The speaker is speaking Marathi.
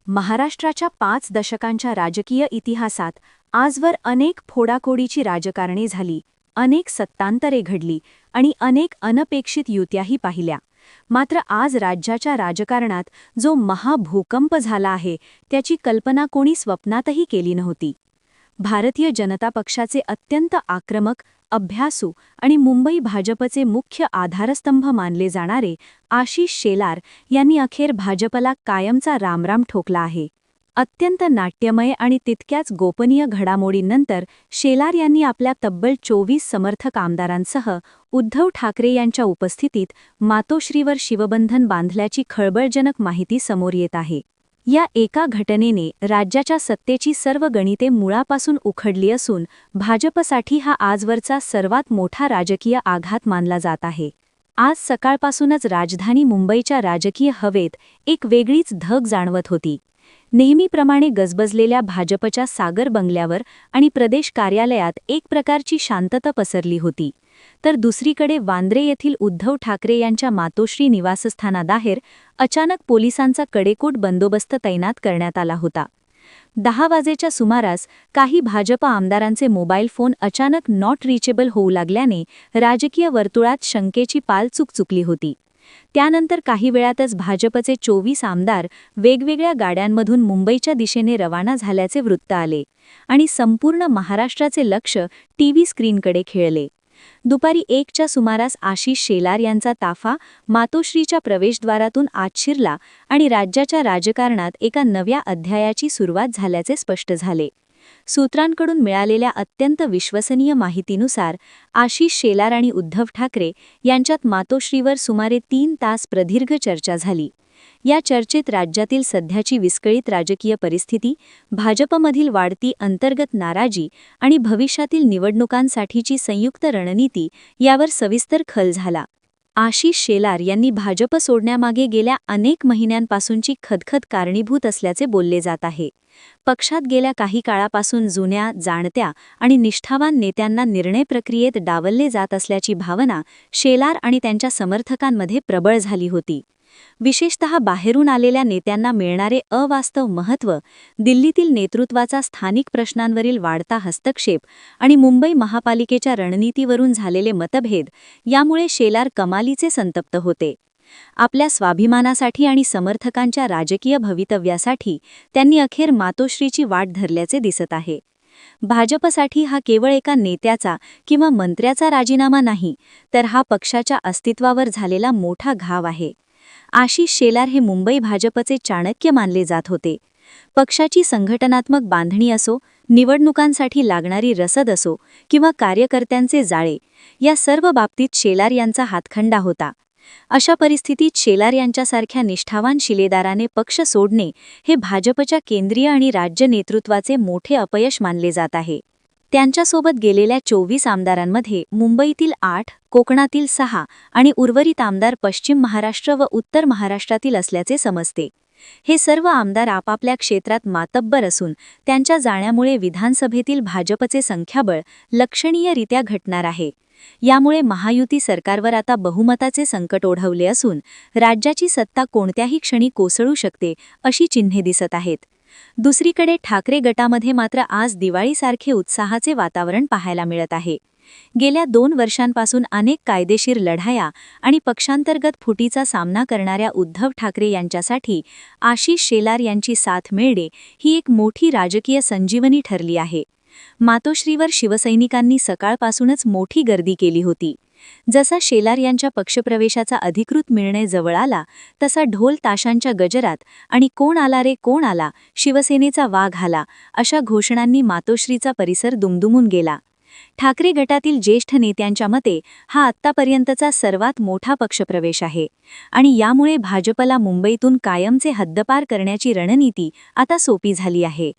महाराष्ट्राच्या 5 दशकांच्या राजकीय इतिहासात आजवर अनेक फोडाकोडीची राजकारणे झाली, अनेक सत्तांतरे घडली आणि अनेक अनपेक्षित युत्याही पाहिल्या. मात्र आज राज्याच्या राजकारणात जो महाभूकंप झाला आहे, त्याची कल्पना कोणी स्वप्नातही केली नव्हती. भारतीय जनता पक्षाचे अत्यंत आक्रमक, अभ्यासू आणि मुंबई भाजपचे मुख्य आधारस्तंभ मानले जाणारे आशिष शेलार यांनी अखेर भाजपला कायमचा रामराम ठोकला आहे. अत्यंत नाट्यमय आणि तितक्याच गोपनीय घडामोडींनंतर शेलार यांनी आपल्या तब्बल 24 समर्थक आमदारांसह उद्धव ठाकरे यांच्या उपस्थितीत मातोश्रीवर शिवबंधन बांधल्याची खळबळजनक माहिती समोर येत आहे. या एका घटनेने राज्याच्या सत्तेची सर्व गणिते मुळापासून उखडली असून भाजपसाठी हा आजवरचा सर्वात मोठा राजकीय आघात मानला जात आहे. आज सकाळपासूनच राजधानी मुंबईच्या राजकीय हवेत एक वेगळीच धग जाणवत होती. नेहमीप्रमाणे गजबजलेल्या भाजपच्या सागर बंगल्यावर आणि प्रदेश कार्यालयात एक प्रकारची शांतता पसरली होती, तर दुसरीकडे वांद्रे येथील उद्धव ठाकरे यांच्या मातोश्री निवासस्थानाबाहेर अचानक पोलिसांचा कडेकोट बंदोबस्त तैनात करण्यात आला होता. 10 वाजेच्या सुमारास काही भाजप आमदारांचे मोबाईल फोन अचानक नॉट रिचेबल होऊ लागल्याने राजकीय वर्तुळात शंकेची पाल चुकचुकली होती. त्यानंतर काही वेळातच भाजपचे 24 आमदार वेगवेगळ्या गाड्यांमधून मुंबईच्या दिशेने रवाना झाल्याचे वृत्त आले आणि संपूर्ण महाराष्ट्राचे लक्ष टीव्ही स्क्रीनकडे खेळले. दुपारी 1च्या सुमारास आशिष शेलार यांचा ताफा मातोश्रीच्या प्रवेशद्वारातून आत शिरला आणि राज्याच्या राजकारणात एका नव्या अध्यायाची सुरुवात झाल्याचे स्पष्ट झाले. सूत्रांकडून मिळालेल्या अत्यंत विश्वसनीय माहितीनुसार आशिष शेलार आणि उद्धव ठाकरे यांच्यात मातोश्रीवर सुमारे 3 तास प्रदीर्घ चर्चा झाली. या चर्चेत राज्यातील सध्याची विस्कळीत राजकीय परिस्थिती, भाजपमधील वाढती अंतर्गत नाराजी आणि भविष्यातील निवडणुकांसाठीची संयुक्त रणनीती यावर सविस्तर खल झाला. आशिष शेलार यांनी भाजप सोडण्यामागे गेल्या अनेक महिन्यांपासूनची खदखद कारणीभूत असल्याचे बोलले जात आहे. पक्षात गेल्या काही काळापासून जुन्या, जाणत्या आणि निष्ठावान नेत्यांना निर्णय प्रक्रियेत डावलले जात असल्याची भावना शेलार आणि त्यांच्या समर्थकांमध्ये प्रबळ झाली होती. विशेषतः बाहेरून आलेल्या नेत्यांना मिळणारे अवास्तव महत्त्व, दिल्लीतील नेतृत्वाचा स्थानिक प्रश्नांवरील वाढता हस्तक्षेप आणि मुंबई महापालिकेच्या रणनीतीवरून झालेले मतभेद यामुळे शेलार कमालीचे संतप्त होते. आपल्या स्वाभिमानासाठी आणि समर्थकांच्या राजकीय भवितव्यासाठी त्यांनी अखेर मातोश्रीची वाट धरल्याचे दिसत आहे. भाजपसाठी हा केवळ एका नेत्याचा किंवा मंत्र्याचा राजीनामा नाही, तर हा पक्षाच्या अस्तित्वावर झालेला मोठा घाव आहे. आशिष शेलार हे मुंबई भाजपचे चाणक्य मानले जात होते. पक्षाची संघटनात्मक बांधणी असो, निवडणुकांसाठी लागणारी रसद असो किंवा कार्यकर्त्यांचे जाळे, या सर्व बाबतीत शेलार यांचा हातखंडा होता. अशा परिस्थितीत शेलार यांच्यासारख्या निष्ठावान शिलेदाराने पक्ष सोडणे हे भाजपच्या केंद्रीय आणि राज्य नेतृत्वाचे मोठे अपयश मानले जात आहे. त्यांच्यासोबत गेलेल्या 24 आमदारांमध्ये मुंबईतील 8, कोकणातील 6 आणि उर्वरित आमदार पश्चिम महाराष्ट्र व उत्तर महाराष्ट्रातील असल्याचे समजते. हे सर्व आमदार आपापल्या क्षेत्रात मातब्बर असून त्यांच्या जाण्यामुळे विधानसभेतील भाजपचे संख्याबळ लक्षणीयरित्या घटणार आहे. यामुळे महायुती सरकारवर आता बहुमताचे संकट ओढवले असून राज्याची सत्ता कोणत्याही क्षणी कोसळू शकते अशी चिन्हे दिसत आहेत. दुसरीकडे ठाकरे गटामध्ये मात्र आज दिवाळीसारखे उत्साहाचे वातावरण पाहायला मिळत आहे. गेल्या 2 वर्षांपासून अनेक कायदेशीर लढाया आणि पक्षांतर्गत फुटीचा सामना करणाऱ्या उद्धव ठाकरे यांच्यासाठी आशिष शेलार यांची साथ मिळणे ही एक मोठी राजकीय संजीवनी ठरली आहे. मातोश्रीवर शिवसैनिकांनी सकाळपासूनच मोठी गर्दी केली होती. जसा शेलार यांच्या पक्षप्रवेशाचा अधिकृत निर्णय जवळ आला, तसा ढोल ताशांच्या गजरात आणि कोण आला रे कोण आला, शिवसेनेचा वाघ आला अशा घोषणांनी मातोश्रीचा परिसर दुमदुमून गेला. ठाकरे गटातील ज्येष्ठ नेत्यांच्या मते हा आत्तापर्यंतचा सर्वात मोठा पक्षप्रवेश आहे आणि यामुळे भाजपला मुंबईतून कायमचे हद्दपार करण्याची रणनीती आता सोपी झाली आहे.